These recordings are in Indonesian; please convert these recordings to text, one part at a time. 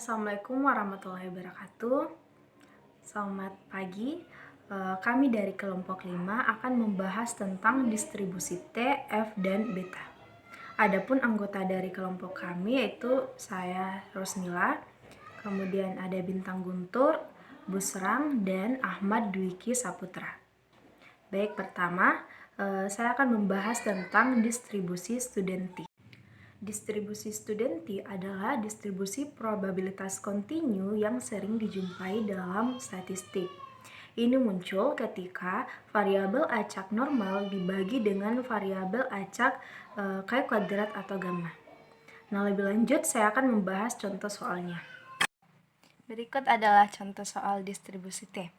Assalamualaikum warahmatullahi wabarakatuh. Selamat pagi. Kami dari kelompok 5 akan membahas tentang distribusi T, F, dan beta. Adapun anggota dari kelompok kami yaitu saya Rosmila, kemudian ada Bintang Guntur, Busrang, dan Ahmad Dwiki Saputra. Baik, pertama saya akan membahas tentang distribusi studenti. Distribusi studenti adalah distribusi probabilitas kontinu yang sering dijumpai dalam statistik. Ini muncul ketika variabel acak normal dibagi dengan variabel acak K kuadrat atau gamma. Nah, lebih lanjut saya akan membahas contoh soalnya. Berikut adalah contoh soal distribusi T.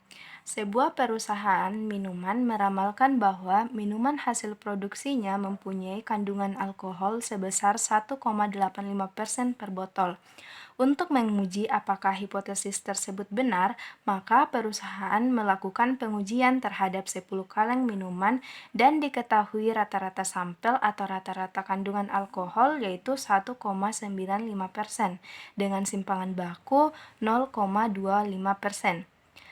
Sebuah perusahaan minuman meramalkan bahwa minuman hasil produksinya mempunyai kandungan alkohol sebesar 1,85% per botol. Untuk menguji apakah hipotesis tersebut benar, maka perusahaan melakukan pengujian terhadap 10 kaleng minuman dan diketahui rata-rata sampel atau rata-rata kandungan alkohol yaitu 1,95% dengan simpangan baku 0,25%.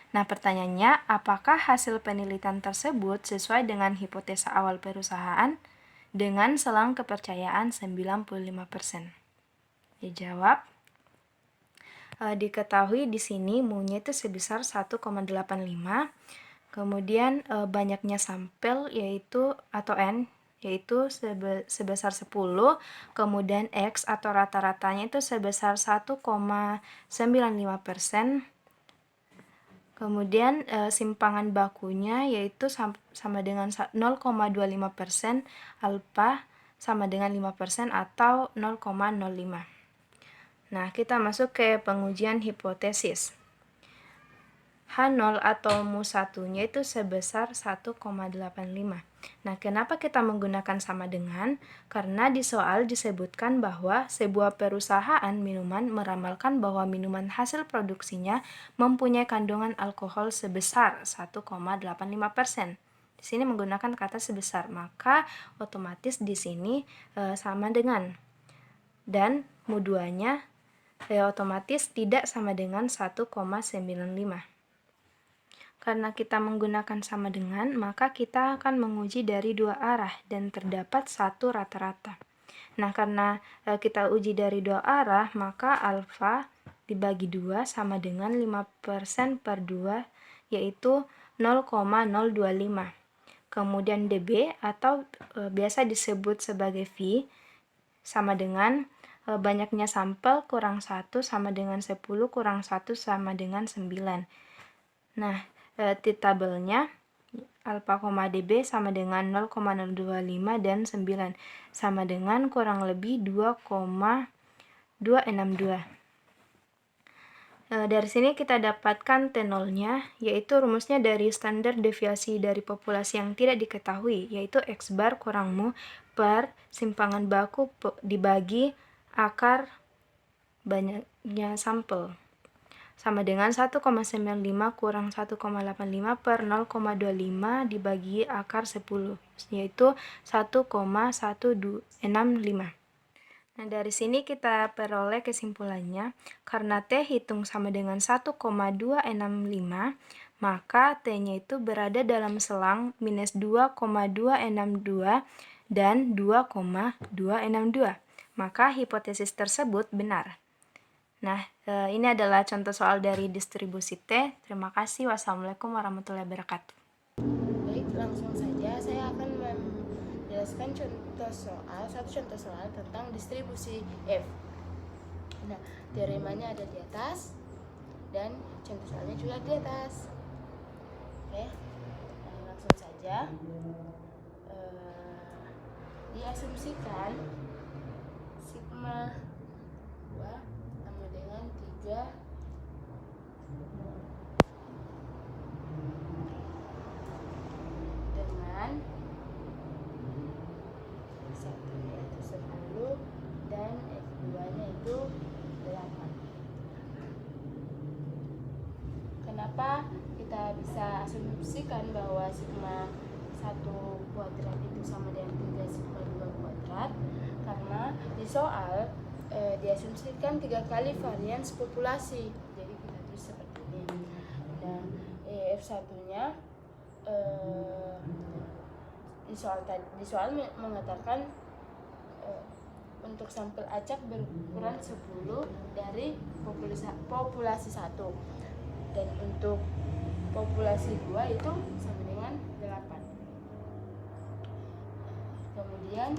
Nah, pertanyaannya, apakah hasil penelitian tersebut sesuai dengan hipotesa awal perusahaan dengan selang kepercayaan 95%? Dijawab. Diketahui di sini mu-nya itu sebesar 1,85, kemudian banyaknya sampel yaitu atau N yaitu sebesar 10, kemudian X atau rata-ratanya itu sebesar 1,95%, kemudian simpangan bakunya yaitu sama dengan 0,25%, alfa sama dengan 5% atau 0,05. Nah, kita masuk ke pengujian hipotesis. H0 atau mu1-nya itu sebesar 1,85. Nah, kenapa kita menggunakan sama dengan? Karena di soal disebutkan bahwa sebuah perusahaan minuman meramalkan bahwa minuman hasil produksinya mempunyai kandungan alkohol sebesar 1,85%. Di sini menggunakan kata sebesar, maka otomatis di sini sama dengan. Dan mu2-nya otomatis tidak sama dengan 1,95. Karena kita menggunakan sama dengan, maka kita akan menguji dari dua arah dan terdapat satu rata-rata. Nah, karena kita uji dari dua arah, maka alfa dibagi 2 sama dengan 5% per 2, yaitu 0,025. Kemudian dB atau biasa disebut sebagai V sama dengan banyaknya sampel kurang 1 sama dengan 10 kurang 1 sama dengan 9. Nah, di tabelnya alfa, dB sama dengan 0,025 dan 9 sama dengan kurang lebih 2,262. Dari sini kita dapatkan T0-nya, yaitu rumusnya dari standar deviasi dari populasi yang tidak diketahui, yaitu X bar kurang mu per simpangan baku dibagi akar banyaknya sampel sama dengan 1,95 kurang 1,85 per 0,25 dibagi akar 10, yaitu 1,165. Nah, dari sini kita peroleh kesimpulannya, karena T hitung sama dengan 1,265, maka T-nya itu berada dalam selang minus 2,262 dan 2,262. Maka hipotesis tersebut benar. Nah, ini adalah contoh soal dari distribusi T. Terima kasih. Wassalamualaikum warahmatullahi wabarakatuh. Baik, langsung saja saya akan menjelaskan satu contoh soal tentang distribusi F. Nah, teoremanya ada di atas dan contoh soalnya juga di atas. Oke, langsung saja. Diasumsikan sigma 2 sama dengan 3 dengan 1 yaitu 10 dan F2-nya itu 8. Kenapa kita bisa asumsikan bahwa sigma 1 kuadrat itu sama dengan 3 sigma 2 kuadrat? Karena di soal diasumsikan 3 kali varians populasi. Jadi kita tulis seperti ini. Nah, F1-nya di soal mengatakan untuk sampel acak berukuran 10 dari populasi 1, dan untuk populasi 2 itu sama dengan 8. Kemudian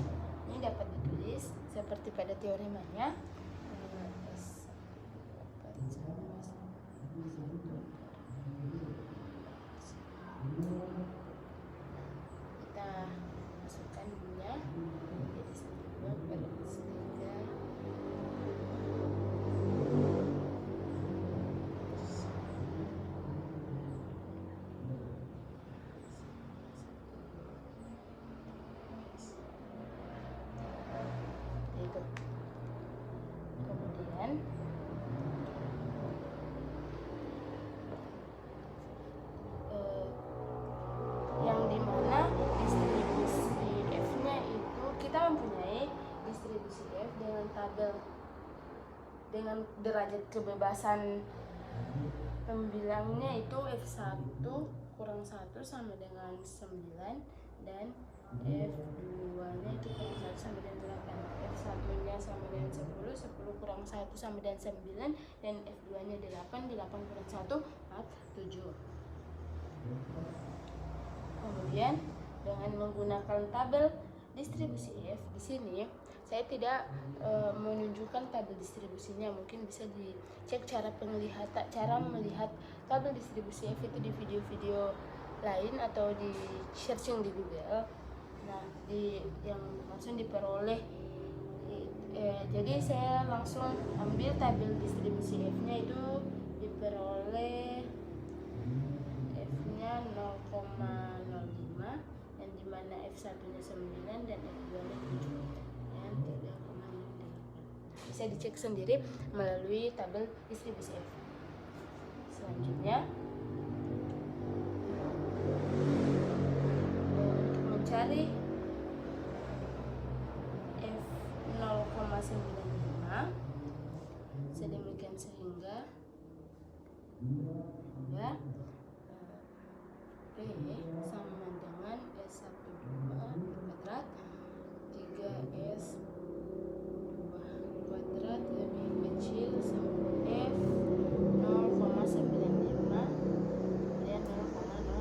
ini dapat ditulis seperti pada teoremanya. Kita masukkan ininya jadi 1/3. Itu. Kemudian yang dimana distribusi F-nya itu kita mempunyai distribusi F dengan tabel dengan derajat kebebasan pembilangnya itu F1 kurang 1 sama dengan 9, dan F2 nya itu kurang 1 sama dengan 8. F1 nya sama dengan 10, 10 kurang 1 sama dengan 9, dan F2 nya 8, 8 kurang 1 7. Kemudian dengan menggunakan tabel distribusi F di sini saya tidak menunjukkan tabel distribusinya. Mungkin bisa dicek cara melihat tabel distribusi F itu di video-video lain atau di searching di Google. Nah, yang langsung diperoleh. Jadi saya langsung ambil tabel distribusi F-nya, itu diperoleh F-nya 0,05, dan dimana F1-nya 9 dan F2-nya 7 dan 3,08. Bisa dicek sendiri melalui tabel distribusi F. Selanjutnya untuk mencari F 0,95 sedemikian sehingga ya P sama dengan S12 kuadrat 3S2 kuadrat lebih kecil sama F 0,95 dan 0,05.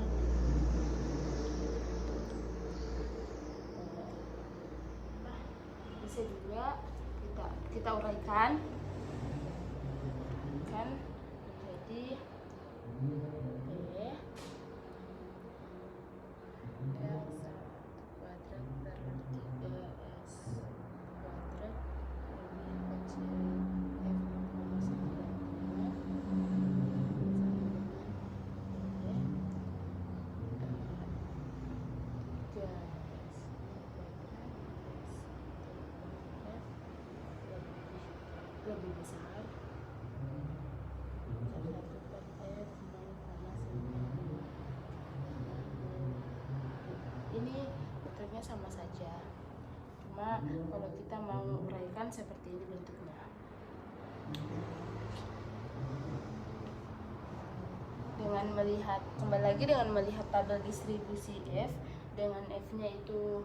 Bisa juga kita uraikan menjadi P F1 kuadrat per 3S kuadrat lebih kecil F 0,95 lebih besar 1 per F 0,9. Ini bentuknya sama saja, cuma kalau kita mau uraikan seperti ini bentuknya. Dengan melihat dengan melihat tabel distribusi F, dengan F-nya itu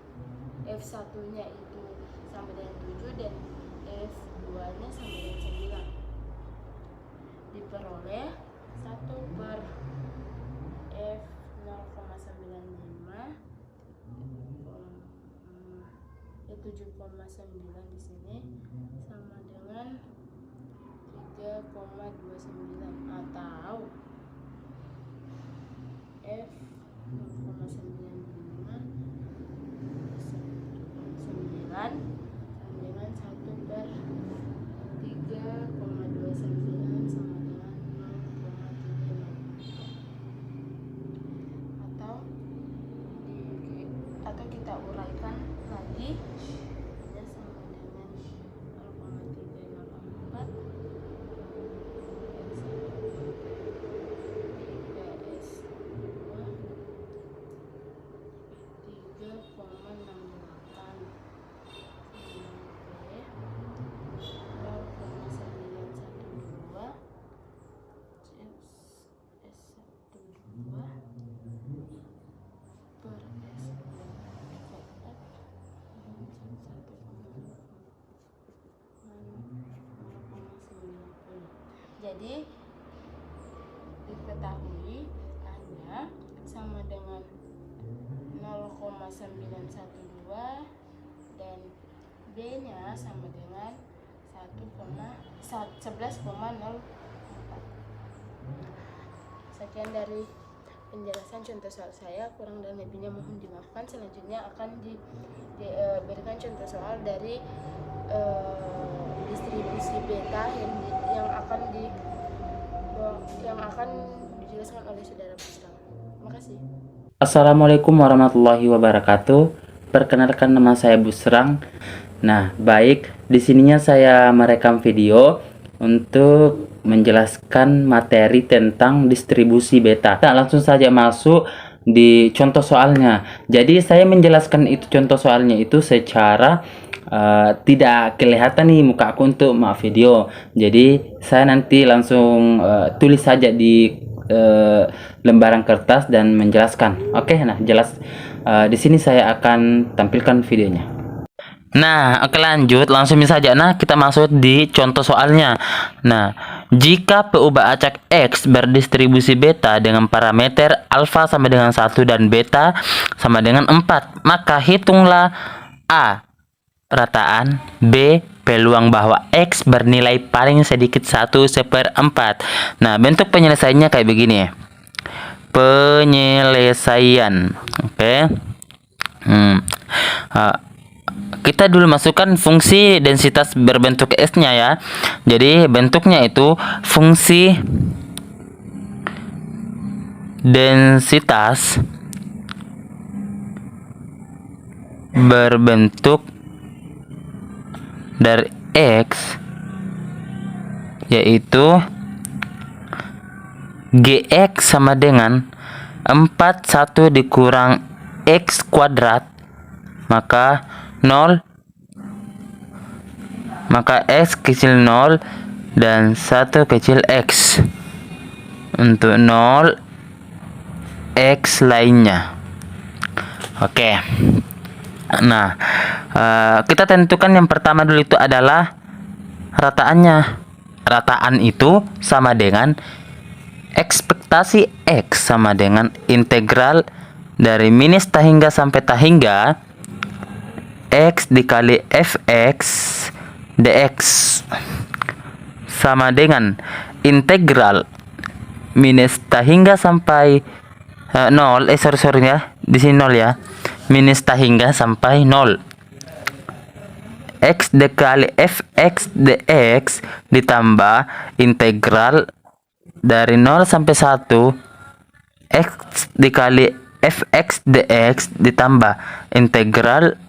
F1-nya itu sama dengan 7 dan F2-nya sama dengan 9, diperoleh 1 per F 0,95 7,9 di sini sama dengan 3,29 atau F 0,95 sama dengan 1 per 3,29 sama dengan 0,35, atau kita uraikan lagi ya, sama dengan 0,304 3,68 Jadi diketahui A-nya sama dengan 0,912 dan B-nya sama dengan 11,04. Sekian dari penjelasan contoh soal saya, kurang dan lebihnya mohon dimaafkan. Selanjutnya akan diberikan contoh soal dari distribusi beta yang akan dijelaskan oleh saudara Busram. Terima kasih. Assalamualaikum warahmatullahi wabarakatuh. Perkenalkan, nama saya Busrang. Nah, baik, di sininya saya merekam video untuk menjelaskan materi tentang distribusi beta. Kita langsung saja masuk di contoh soalnya. Jadi saya menjelaskan itu contoh soalnya itu secara tidak kelihatan nih muka aku untuk video. Jadi saya nanti langsung tulis saja di lembaran kertas dan menjelaskan. Oke, nah jelas. Di sini saya akan tampilkan videonya. Nah, oke, lanjut langsung saja. Nah, kita masuk di contoh soalnya. Nah, jika PU acak X berdistribusi beta dengan parameter alfa sama dengan 1 dan beta sama dengan 4, maka hitunglah A. Rataan, B. Peluang bahwa X bernilai paling sedikit 1/4. Nah, bentuk penyelesaiannya kayak begini ya. Penyelesaian. Oke. Kita dulu masukkan fungsi densitas berbentuk S-nya ya. Jadi bentuknya itu fungsi densitas berbentuk dari X yaitu Gx sama dengan 41 dikurang X kuadrat, maka 0, maka X kecil 0 dan 1 kecil X. Untuk 0 X lainnya. Oke. Nah, kita tentukan yang pertama dulu itu adalah rataannya. Rataan itu sama dengan ekspektasi X sama dengan integral dari minus tahingga sampai tahingga X dikali fx dx sama dengan integral minus tahingga sampai 0, sorry ya, di sini 0 ya, minus tahingga sampai 0 X dikali fx dx ditambah integral dari 0 sampai 1 X dikali fx dx ditambah integral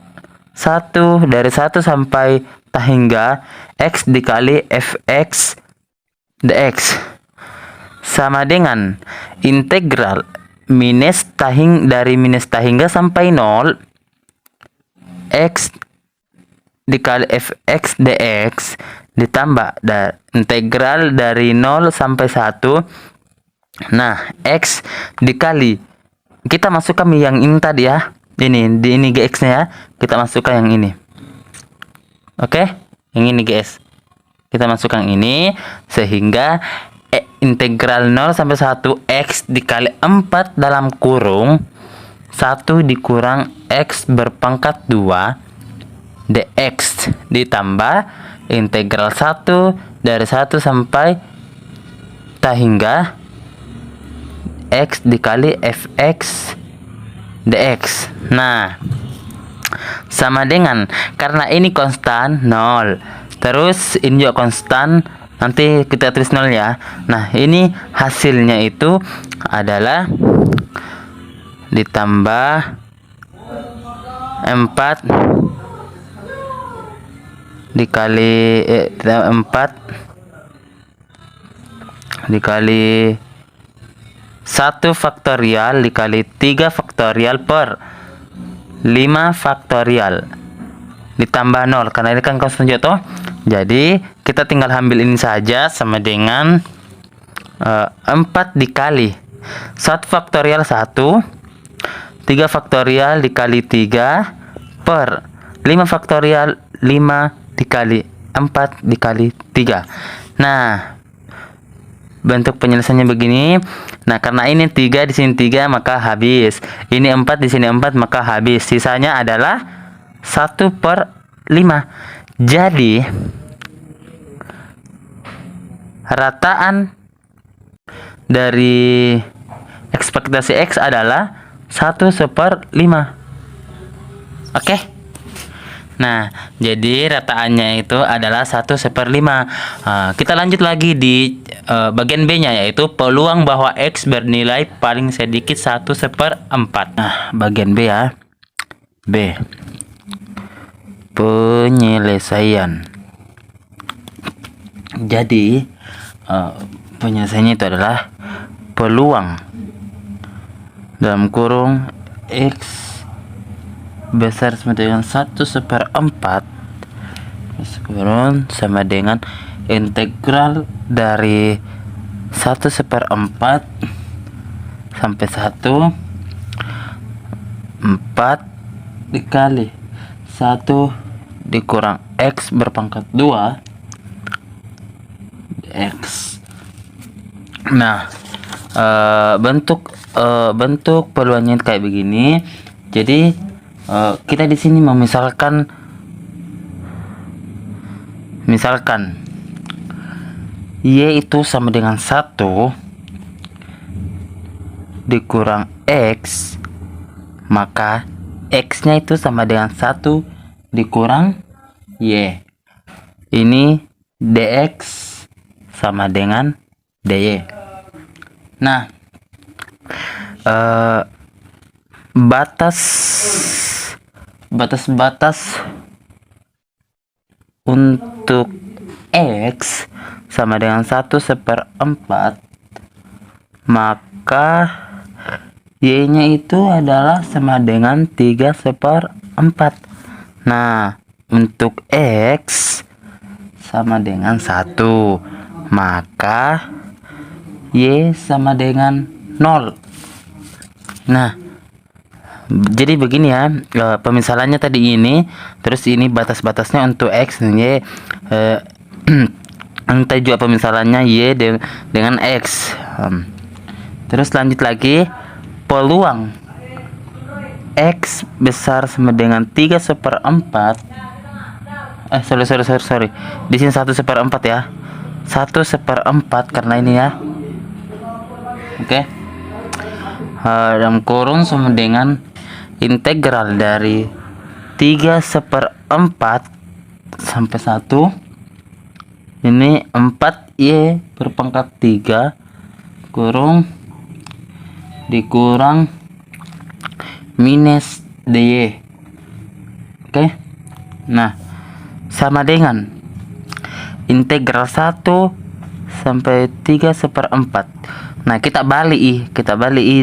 1 dari 1 sampai tahingga X dikali fx dx sama dengan integral dari minus tahingga sampai 0 X dikali fx dx ditambah integral dari 0 sampai 1. Nah, X dikali, kita masukkan yang ini tadi ya, ini gx nya ya, kita masukkan yang ini. Oke, yang ini guys, kita masukkan ini sehingga integral 0 sampai 1 X dikali 4 dalam kurung 1 dikurang X berpangkat 2 dx ditambah integral 1 dari 1 sampai tahingga X dikali fx dx. Nah, sama dengan, karena ini konstan 0, terus ini juga konstan, nanti kita tulis 0 ya. Nah, ini hasilnya itu adalah ditambah 4 dikali 4 dikali 1 faktorial dikali 3 faktorial per 5 faktorial ditambah 0, karena ini kan konstan juga toh. Jadi kita tinggal ambil ini saja sama dengan 4 dikali 1 faktorial 1, 3 faktorial dikali 3 per 5 faktorial 5 dikali 4 dikali 3. Nah, bentuk penyelesaiannya begini. Nah, karena ini 3 di sini 3 maka habis. Ini 4 di sini 4 maka habis. Sisanya adalah 1/5. Jadi rataan dari ekspektasi X adalah 1/5. Oke. Nah, jadi rataannya itu adalah 1/5. Kita lanjut lagi di bagian B-nya, yaitu peluang bahwa X bernilai paling sedikit 1/4. Nah, bagian B ya. B. Penyelesaian. Jadi, penyelesaiannya itu adalah peluang dalam kurung X besar sama dengan 1/4 kurang sama dengan integral dari 1/4 sampai 4 dikali 1 dikurang X berpangkat 2 X. Nah, bentuk peluangnya kayak begini. Jadi kita di sini misalkan Y itu sama dengan 1 dikurang X, maka X-nya itu sama dengan 1 dikurang Y. Ini DX sama dengan DY. Nah, batas untuk X sama dengan 1/4, maka Y nya itu adalah sama dengan 3/4. Nah, untuk X sama dengan 1, maka Y sama dengan 0. Nah, jadi begini ya, pemisalannya tadi ini, terus ini batas-batasnya untuk X dan Y. Nanti juga pemisalannya Y dengan X. Terus lanjut lagi, peluang X besar sama dengan 3/4. Sorry. Di sini 1/4 ya. 1/4 karena ini ya. Oke. Dalam kurung sama dengan integral dari 3/4 sampai 1. Ini 4Y berpangkat 3 kurung dikurang minus DY. Oke. Nah, sama dengan integral 1 sampai 3/4. Nah, kita balik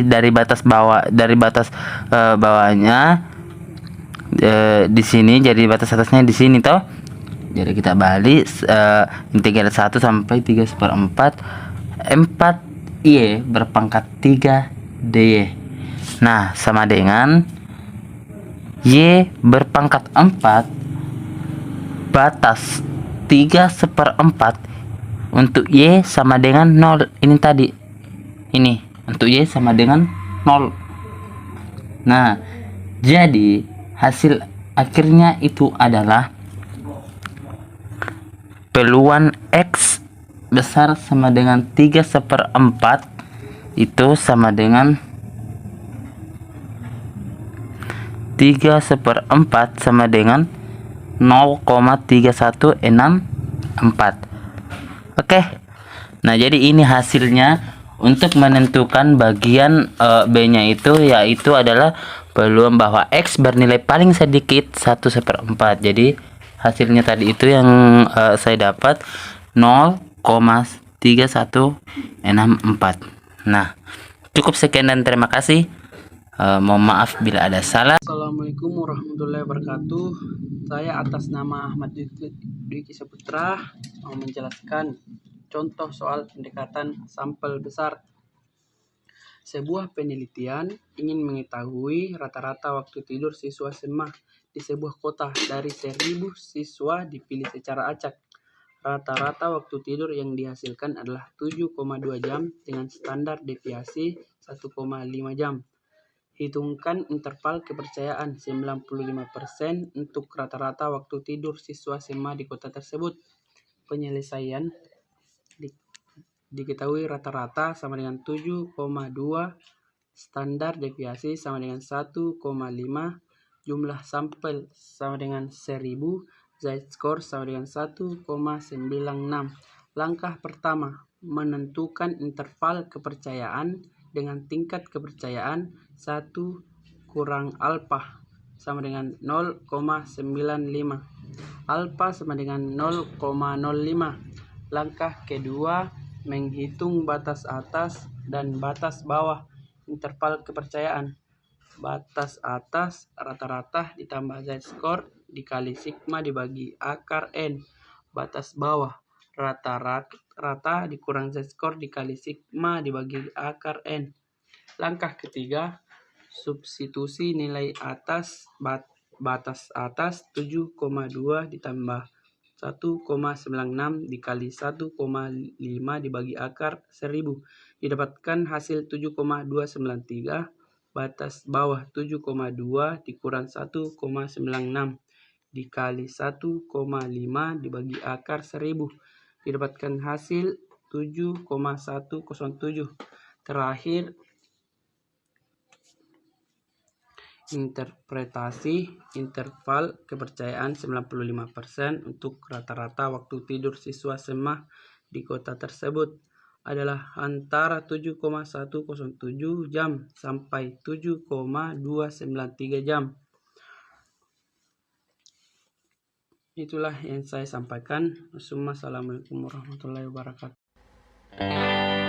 dari batas bawahnya di sini, jadi batas atasnya di sini toh. Jadi kita balik integral 1 sampai 3/4, 4Y berpangkat 3 DY. Nah, sama dengan Y berpangkat 4 batas 3/4 untuk Y sama dengan 0. Ini tadi. Ini untuk Y sama dengan 0. Nah, jadi hasil akhirnya itu adalah peluang X besar sama dengan 3/4 itu sama dengan 3/4 sama dengan 0,3164. Oke. Nah, jadi ini hasilnya. Untuk menentukan bagian B-nya itu, yaitu adalah peluang bahwa X bernilai paling sedikit 1/4. Jadi hasilnya tadi itu yang saya dapat 0,3164. Nah, cukup sekian dan terima kasih. Mohon maaf bila ada salah. Assalamualaikum warahmatullahi wabarakatuh. Saya atas nama Ahmad Dwi Saputra mau menjelaskan contoh soal pendekatan sampel besar. Sebuah penelitian ingin mengetahui rata-rata waktu tidur siswa SMA di sebuah kota. Dari 1.000 siswa dipilih secara acak. Rata-rata waktu tidur yang dihasilkan adalah 7,2 jam dengan standar deviasi 1,5 jam. Hitungkan interval kepercayaan 95% untuk rata-rata waktu tidur siswa SMA di kota tersebut. Penyelesaian diketahui rata-rata sama dengan 7,2, standar deviasi sama dengan 1,5, jumlah sampel sama dengan 1000, z-score sama dengan 1,96. Langkah pertama, menentukan interval kepercayaan dengan tingkat kepercayaan 1 kurang alfa sama dengan 0,95. Alfa sama dengan 0,05. Langkah kedua, menghitung batas atas dan batas bawah interval kepercayaan. Batas atas rata-rata ditambah z-score dikali sigma dibagi akar n. Batas bawah rata-rata dikurang z-score dikali sigma dibagi akar n. Langkah ketiga, substitusi nilai atas batas atas 7,2 ditambah 1,96 dikali 1,5 dibagi akar 1000. Didapatkan hasil 7,293. Batas bawah 7,2 dikurang 1,96 dikali 1,5 dibagi akar 1000. Didapatkan hasil 7,107. Terakhir, interpretasi interval kepercayaan 95% untuk rata-rata waktu tidur siswa SMA di kota tersebut adalah antara 7,107 jam sampai 7,293 jam. Itulah yang saya sampaikan. Assalamualaikum warahmatullahi wabarakatuh.